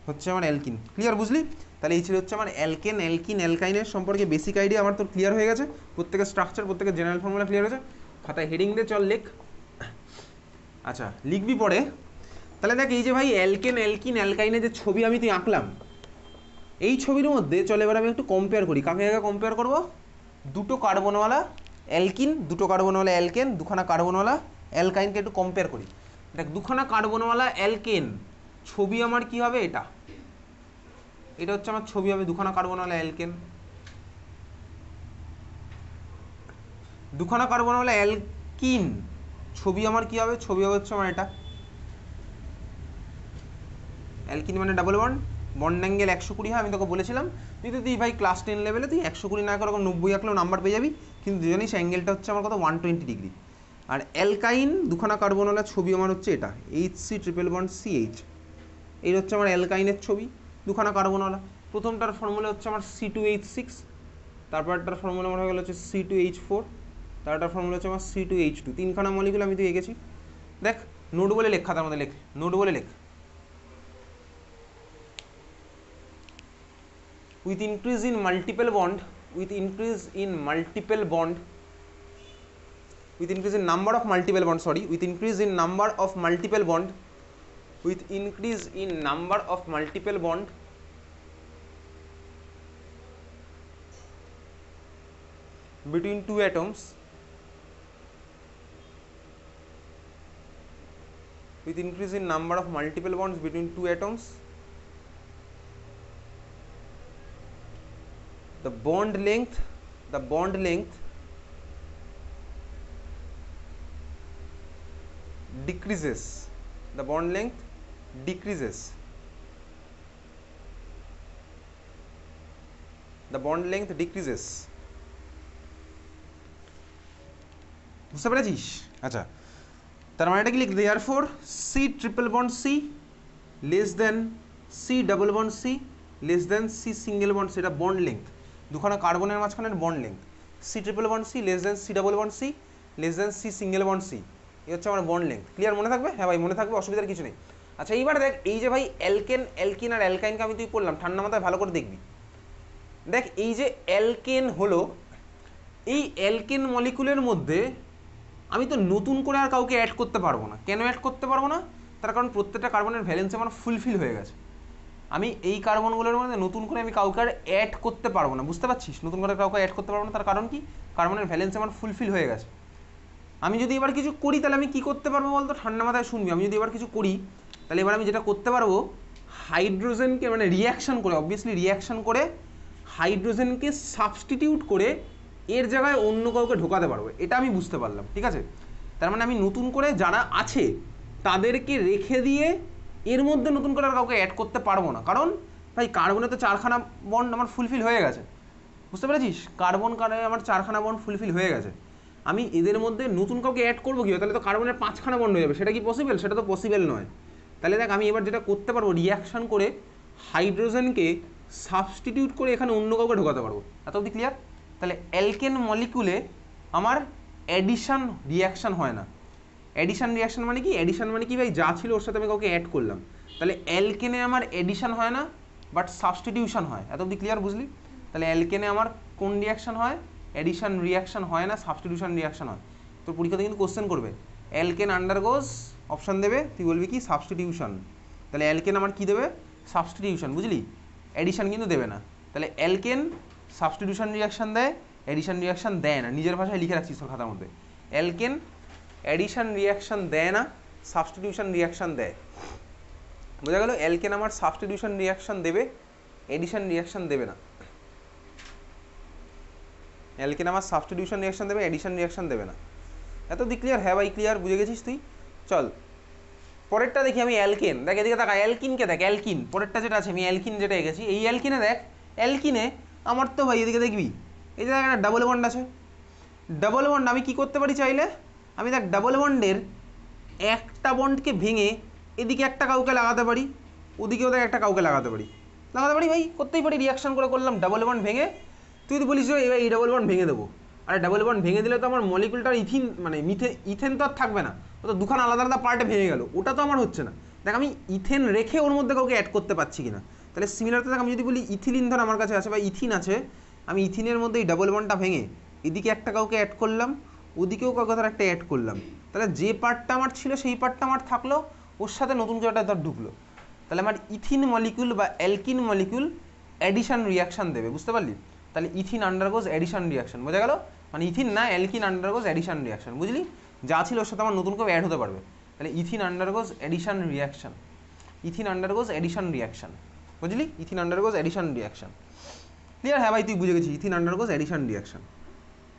হচ্ছে আমার অ্যালকিন। ক্লিয়ার, বুঝলি? তাহলে এই ছিল হচ্ছে আমার অ্যালকেন, অ্যালকিন, অ্যালকাইনের সম্পর্কে বেসিক আইডিয়া আমার তো ক্লিয়ার হয়ে গেছে। প্রত্যেকের স্ট্রাকচার, প্রত্যেকের জেনারেল ফর্মুলা ক্লিয়ার হয়েছে। খাতায় হেডিং দে, চল লেখ। আচ্ছা লিখবি পরে। তাহলে দেখ এই যে ভাই অ্যালকেন, অ্যালকিন, অ্যালকাইনের যে ছবি আমি তুই আঁকলাম, এই ছবির মধ্যে চল এবার আমি একটু কম্পেয়ার করি। কাকে কাকে কম্পেয়ার করবো? দুটো কার্বনওয়ালা অ্যালকিন, দুটো কার্বনওয়ালা অ্যালকেন, দুখানা কার্বনওয়ালা অ্যালকাইনকে একটু কম্পেয়ার করি। দেখ দুখানা কার্বনওয়ালা অ্যালকেন ছবি আমার কি হবে, এটা এটা হচ্ছে আমার ছবি হবে, দুখানা কার্বনওয়ালা অ্যালকেন। দুখানা কার্বনওয়ালা অ্যালকিন ছবি আমার কি হবে, ছবি হবে হচ্ছে আমার এটা। অ্যালকিন মানে ডাবল বন্ড, বন্ড অ্যাঙ্গেল 120 হয়, আমি তোকে বলেছিলাম। যদি তুই ভাই ক্লাস 10 লেভেলে তুই 120 না করে 90 আঁকলেও নাম্বার পেয়ে যাবি, কিন্তু দুজনেই সে অ্যাঙ্গেলটা হচ্ছে আমার কত, 120 ডিগ্রি। আর অ্যালকাইন দুখানা কার্বনওয়ালা ছবি আমার হচ্ছে এটা, HC ট্রিপল বন্ড CH। এই হচ্ছে আমার অ্যালকাইনের ছবি, দুখানা কার্বনওয়ালা। প্রথমটার ফর্মুলা হচ্ছে আমার C2H6, তারপরটার ফর্মুলা আমার হয়ে গেল হচ্ছে C2H4, তারটার ফর্মুলা হচ্ছে আমার C2H2। তিনখানা মলিকুল আমি তো এঁকেছি। দেখ নোট বলে লেখ, খাতার মধ্যে লেখ, নোট বলে লেখ। With increase in multiple bond, with increase in multiple bond, with increase in number of multiple bond, sorry, with increase in number of multiple bond, with increase in number of multiple bond between two atoms, with increase in number of multiple bonds between two atoms, the bond length decreases, the bond length decreases, the bond length decreases. বুঝতে পেরেছিস? আচ্ছা, তার মানে এটা কি লিখতে, therefore C triple bond C less than C double bond C less than C single bond, সেটা bond length, দুখানা কার্বনের মাঝখানের bond length, C triple bond C less than C double bond C less than C single bond C, এই হচ্ছে আমার bond length. Clear? মনে থাকবে? হ্যাঁ ভাই মনে থাকবে, অসুবিধার কিছু নেই। আচ্ছা এইবার দেখ, এই যে ভাই অ্যালকেন আর অ্যালকাইনকে আমি তুই পড়লাম, ঠান্ডা মাথায় ভালো করে দেখবি। দেখ এই যে অ্যালকেন হলো, এই অ্যালকেন মলিকুলের মধ্যে আমি তো নতুন করে আর কাউকে অ্যাড করতে পারবো না। কেন অ্যাড করতে পারবো না? তার কারণ প্রত্যেকটা কার্বনের ভ্যালেন্স আমার ফুলফিল হয়ে গেছে। আমি এই কার্বনগুলোর মধ্যে নতুন করে আমি কাউকে আর অ্যাড করতে পারবো না, বুঝতে পারছিস? নতুন করে কাউকে অ্যাড করতে পারবো না, তার কারণ কি? কার্বনের ভ্যালেন্স আমার ফুলফিল হয়ে গেছে। আমি যদি এবার কিছু করি তাহলে আমি কি করতে পারবো বলতো? ঠান্ডা মাথায় শুনবি। আমি যদি এবার কিছু করি তাহলে এবার আমি যেটা করতে পারবো, হাইড্রোজেনকে মানে রিয়াকশান করে, অবভিয়াসলি রিয়াকশান করে হাইড্রোজেনকে সাবস্টিটিউট করে এর জায়গায় অন্য কাউকে ঢোকাতে পারবো। এটা আমি বুঝতে পারলাম, ঠিক আছে? তার মানে আমি নতুন করে যারা আছে তাদেরকে রেখে দিয়ে এর মধ্যে নতুন করে আর কাউকে অ্যাড করতে পারবো না, কারণ ভাই কার্বনে তো 4খানা বন্ড আমার ফুলফিল হয়ে গেছে, বুঝতে পেরেছিস? কার্বন আমার 4খানা বন্ড ফুলফিল হয়ে গেছে। আমি এদের মধ্যে নতুন কাউকে অ্যাড করবো কি? তাহলে তো কার্বনের 5খানা বন্ড হয়ে যাবে। সেটা কি পসিবল? সেটা তো পসিবল নয়। তাহলে দেখ আমি এবার যেটা করতে পারবো, রিয়াকশান করে হাইড্রোজেনকে সাবস্টিটিউট করে এখানে অন্য কাউকে ঢোকাতে পারবো। এত অবধি ক্লিয়ার? তাহলে অ্যালকেন মলিকুলে আমার অ্যাডিশন রিয়াকশান হয় না। অ্যাডিশন রিয়াকশান মানে কি? অ্যাডিশন মানে কি ভাই, যা ছিল ওর সাথে আমি কাউকে অ্যাড করলাম। তাহলে অ্যালকেনে আমার অ্যাডিশন হয় না, বাট সাবস্টিটিউশন হয়। এত অবধি ক্লিয়ার? বুঝলি? তাহলে অ্যালকেনে আমার কোন রিয়াকশান হয়? অ্যাডিশন রিয়াকশান হয় না, সাবস্টিটিউশন রিয়াকশান হয়। তোর পরীক্ষাতে কিন্তু কোশ্চেন করবে, অ্যালকেন আন্ডারগোজ, অপশান দেবে, তুই বলবি কি? সাবস্টিটিউশন। তাহলে অ্যালকেন আমার কি দেবে? সাবস্টিটিউশন, বুঝলি? অ্যাডিশন কিন্তু দেবে না। তাহলে অ্যালকেন সাবস্টিটিউশন রিয়াকশান দেয়, অ্যাডিশন রিয়াকশান দেয় না। নিজের ভাষায় লিখে রাখছিস তোর খাতার মধ্যে, অ্যালকেন অ্যাডিশন রিয়াকশান দেয় না, সাবস্টিটিউশন রিয়াকশান দেয়। বোঝা গেল? অ্যালকেন আমার সাবস্টিটিউশন রিয়াকশান দেবে, এডিশন রিয়াকশান দেবে না। অ্যালকেন আমার সাবস্টিটিউশন রিয়াকশান দেবে, এডিশন রিয়াকশান দেবে না। এত দিক ক্লিয়ার? হ্যাঁ ভাই ক্লিয়ার, বুঝে গেছিস তুই? চল পরেরটা দেখি আমি। অ্যালকেন, দেখ এদিকে তাকা, অ্যালকিনকে দেখ, অ্যালকিন পরেরটা যেটা আছে, আমি অ্যালকিন যেটা এঁকেছি, এই অ্যালকিনে দেখ, অ্যালকিনে আমার তো ভাই এদিকে দেখবি, এই যে দেখ একটা ডাবল বন্ড আছে। ডাবল বন্ড আমি কি করতে পারি চাইলে? আমি দেখ ডাবল বন্ডের একটা বন্ডকে ভেঙে এদিকে একটা কাউকে লাগাতে পারি, ওদিকেও দেখ একটা কাউকে লাগাতে পারি ভাই, করতেই পারি। রিয়াকশান করে করলাম ডাবল বন্ড ভেঙে। তুই যদি বলিস এবার এই ডাবল বন্ড ভেঙে দেবো, আরে ডাবল বন্ড ভেঙে দিলে তো আমার মলিকুলটার ইথিন মানে ইথেন তো আর থাকবে না, ও তো দুখানা আলাদা আলাদা পার্টে ভেঙে গেল, ওটা তো আমার হচ্ছে না। দেখ আমি ইথেন রেখে ওর মধ্যে কাউকে অ্যাড করতে পারছি কিনা। তাহলে সিমিলারতে দেখ, আমি যদি বলি ইথিলিন ধর আমার কাছে আছে বা ইথিন আছে, আমি ইথিনের মধ্যে এই ডাবল বন্ডটা ভেঙে এদিকে একটা কাউকে অ্যাড করলাম, ওদিকেও কাউকে ধর একটা অ্যাড করলাম, তাহলে যে পার্টটা আমার ছিল সেই পার্টটা আমার থাকলো, ওর সাথে নতুন কেউটা ধর ঢুকলো। তাহলে আমার ইথিন মলিকুল বা অ্যালকিন মলিকুল অ্যাডিশন রিয়াকশান দেবে, বুঝতে পারলি? তাহলে ইথিন আন্ডারগোজ অ্যাডিশন রিয়াকশন, বোঝা গেল? মানে ইথিন না, অ্যালকিন আন্ডারগোজ অ্যাডিশন রিয়াকশন, বুঝলি? যা ছিল ওর সাথে আমার নতুন কেউ অ্যাড হতে পারবে। তাহলে ethyne undergoes addition reaction, ethyne undergoes addition reaction, বুঝলি? Ethyne undergoes addition reaction. Clear? হ্যাঁ ভাই তুই বুঝে গেছিস, ইথিন আন্ডারগোজ অ্যাডিশন রিয়াকশন।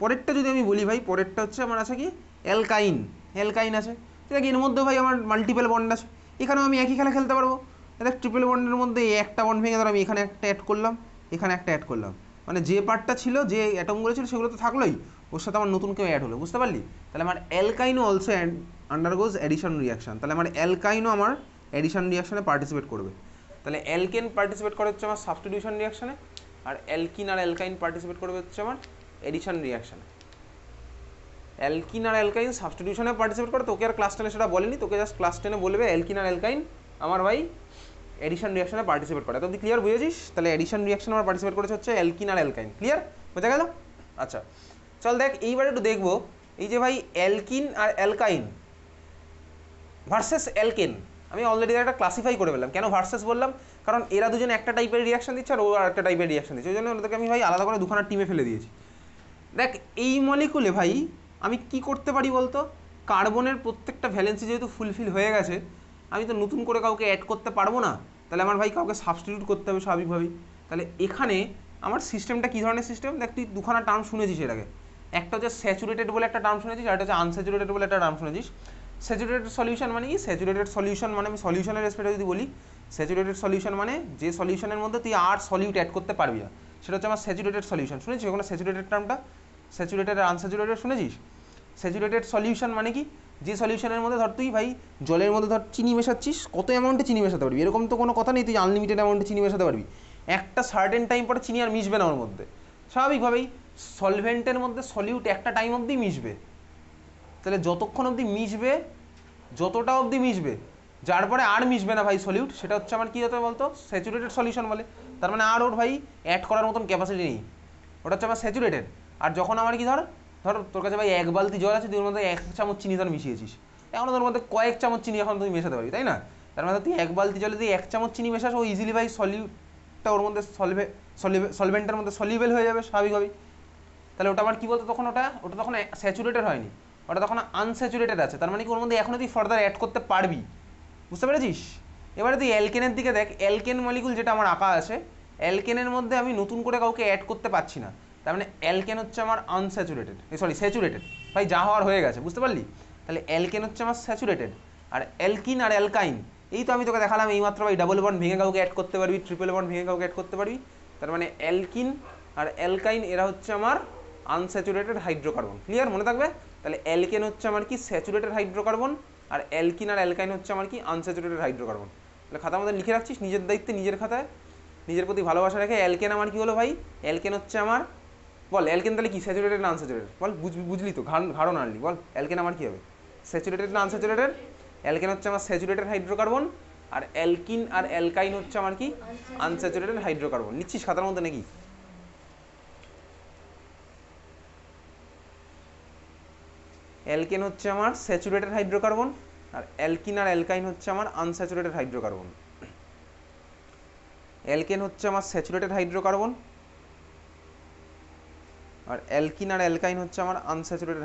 পরেরটা যদি আমি বলি ভাই, পরেরটা হচ্ছে আমার আছে কি? অ্যালকাইন। অ্যালকাইন আছে, দেখ এর মধ্যে ভাই আমার মাল্টিপল বন্ড আছে, এখানেও আমি একই খেলা খেলতে পারবো। দেখ ট্রিপল বন্ডের মধ্যে একটা বন্ড ভেঙে ধর আমি এখানে একটা অ্যাড করলাম, এখানে একটা অ্যাড করলাম, মানে যে পার্টটা ছিল, যে অ্যাটমগুলো ছিল সেগুলো তো থাকলোই, ওর সাথে আমার নতুন কেউ অ্যাড হলো, বুঝতে পারলি? তাহলে আমার অ্যালকাইনও অলসো আন্ডারগোজ অ্যাডিশন রিয়াকশন। তাহলে আমার অ্যালকাইনও আমার অ্যাডিশন রিয়াকশনে পার্টিসিপেট করবে। তাহলে অ্যালকেন পার্টিসিপেট করে হচ্ছে আমার সাবস্টিটিউশন রিয়াকশনে, আর অ্যালকিন আর অ্যালকাইন পার্টিসিপেট করবে হচ্ছে আমার এডিশন রিয়াকশনে। অ্যালকিন আর অ্যালকাইন সাবস্টিটিউশনে পার্টিসিপেট করে, তোকে আর ক্লাস 10 সেটা বলেনি, তোকে জাস্ট ক্লাস 10 বলবে অ্যালকিন আর অ্যালকাইন আমার ভাই এডিশন রিয়াকশনে পার্টিসিপেট করে। তুই ক্লিয়ার বুঝেছিস? তাহলে এডিশন রিয়াকশন আমার পার্টিসিপেট করেছে হচ্ছে অ্যালকিন আর অ্যালকাইন। ক্লিয়ার বোঝা গেল? আচ্ছা চল দেখ এইবার একটু দেখবো এই যে ভাই অ্যালকিন আর অ্যালকাইন ভার্সেস অ্যালকেন। আমি অলরেডি একটা ক্লাসিফাই করে ফেললাম। কেন ভার্সেস বললাম? কারণ এরা দুজন একটা টাইপের রিয়াকশন দিচ্ছে আর ও আর একটা টাইপের রিয়াকশন দিচ্ছে, ওই জন্য ওদেরকে আমি ভাই আলাদা করে দুখানা টিমে ফেলে দিয়েছি। দেখ এই মলিকুলে ভাই আমি কি করতে পারি বলতো, কার্বনের প্রত্যেকটা ভ্যালেন্সি যেহেতু ফুলফিল হয়ে গেছে, আমি তো নতুন করে কাউকে অ্যাড করতে পারবো না, তাহলে আমার ভাই কাউকে সাবস্টিটিউট করতে হবে স্বাভাবিকভাবেই। তাহলে এখানে আমার সিস্টেমটা কী ধরনের সিস্টেম দেখ, তুই দুখানা টার্ম শুনেছিস এর আগে, একটা হচ্ছে স্যাচুরেটেড বলে একটা টার্ম শুনেছিস, আর একটা হচ্ছে আনস্যাচুরেটেড বলে একটা টার্ম শুনেছিস। স্যাচুরেটেড সলিউশন মানে কি? স্যাচুরেটেড সলিউশন মানে আমি সলিউশনের রেসপেক্টে যদি বলি, স্যাচুরেটেড সলিউশন মানে যে সলিউশনের মধ্যে তুই আর সলিউট অ্যাড করতে পারবি না, সেটা হচ্ছে আমার স্যাচুরেটেড সলিউশন। শুনেছিস ওখানে স্যাচুরেটেড টার্মটা? স্যাচুরেটেড আর আনস্যাচুরেটেড শুনেছিস? স্যাচুরেটেড সলিউশন মানে কি? যে সলিউশনের মধ্যে ধর তুই ভাই জলের মধ্যে ধর চিনি মেশাচ্ছিস, কত অ্যামাউন্টে চিনি মেশাতে পারবি, এরকম তো কোনো কথা নেই তুই আনলিমিটেড অ্যামাউন্টে চিনি মেশাতে পারবি। একটা সার্টেন টাইম পরে চিনি আর মিশবে না ওর মধ্যে, স্বাভাবিকভাবেই সলভেন্টের মধ্যে সলিউট একটা টাইম অবধি মিশবে। তাহলে যতক্ষণ অবধি মিশবে, যতটা অবধি মিশবে, যার পরে আর মিশবে না ভাই সলিউট, সেটা হচ্ছে আমার কী হতে বলতো? স্যাচুরেটেড সলিউশন বলে। তার মানে আর ওর ভাই অ্যাড করার মতন ক্যাপাসিটি নেই, ওটা হচ্ছে আমার স্যাচুরেটেড। আর যখন আমার কি ধর ধর তোর কাছে ভাই 1 বালতি জল আছে, তুই ওর মধ্যে 1 চামচ চিনি ধর মিশিয়েছিস, এখন তোর মধ্যে কয়েক চামচ চিনি এখন তুই মেশাতে পারবি, তাই না? তার মানে তুই 1 বালতি জলে তুই 1 চামচ চিনি মেশাস, ও ইজিলি ভাই সলিউটটা ওর মধ্যে সলভেন্টের মধ্যে সলিউবেল হয়ে যাবে স্বাভাবিকভাবেই। তাহলে ওটা আমার কী বলতো তখন, ওটা তখন স্যাচুরেটেড হয়নি, ওটা তখন আনস্যাচুরেটেড আছে। তার মানে কি ওর মধ্যে এখনও তুই ফার্দার অ্যাড করতে পারবি, বুঝতে পেরেছিস? এবারে তুই অ্যালকেনের দিকে দেখ, অ্যালকেন মলিকুল যেটা আমার আঁকা আছে, অ্যালকেনের মধ্যে আমি নতুন করে কাউকে অ্যাড করতে পারছি না, তার মানে অ্যালকেন হচ্ছে আমার আনস্যাচুরেটেড, সরি স্যাচুরেটেড। ভাই যা হওয়ার হয়ে গেছে, বুঝতে পারলি? তাহলে অ্যালকেন হচ্ছে আমার স্যাচুরেটেড, আর অ্যালকিন আর অ্যালকাইন এই তো আমি তোকে দেখালাম এইমাত্র ভাই ডাবল বন্ড ভেঙে কাউকে অ্যাড করতে পারবি, ট্রিপল বন্ড ভেঙে কাউকে অ্যাড করতে পারবি। তার মানে অ্যালকিন আর অ্যালকাইন এরা হচ্ছে আমার আনস্যাচুরেটেড হাইড্রোকার্বন। ক্লিয়ার? মনে থাকবে? তাহলে অ্যালকেন হচ্ছে আমার কি? স্যাচুরেটেড হাইড্রোকার্বন, আর অ্যালকিন আর অ্যালকাইন হচ্ছে আমার কি? Unsaturated hydrocarbon. তাহলে খাতার মধ্যে লিখে রাখছিস নিজের দায়িত্বে, নিজের খাতায়, নিজের প্রতি ভালোবাসা রেখে। অ্যালকেন আমার কি হলো ভাই? অ্যালকেন হচ্ছে আমার, বল অ্যালকেন তাহলে কি, স্যাচুরেটেড না আনস্যাচুরেটেড? বল, বুঝলি তো, ঘাড়ো নাড়লি, বল অ্যালকেন আমার কি হবে? স্যাচুরেটেড না আনস্যাচুরেটেড? অ্যালকেন হচ্ছে আমার স্যাচুরেটেড হাইড্রোকার্বন, আর অ্যালকিন আর অ্যালকাইন হচ্ছে আমার কি? Unsaturated hydrocarbon. নিচ্ছিস খাতার মধ্যে নাকি? অ্যালকেন হচ্ছে আমার স্যাচুরেটেড হাইড্রোকার্বন, আর অ্যালকিন আর অ্যালকাইন হচ্ছে আমার আনস্যাচুরেটেড হাইড্রোকার্বন। অ্যালকেন হচ্ছে আমার স্যাচুরেটেড হাইড্রোকার্বন, আর অ্যালকিন আর অ্যালকাইন হচ্ছে আমার আনস্যাচুরেটেড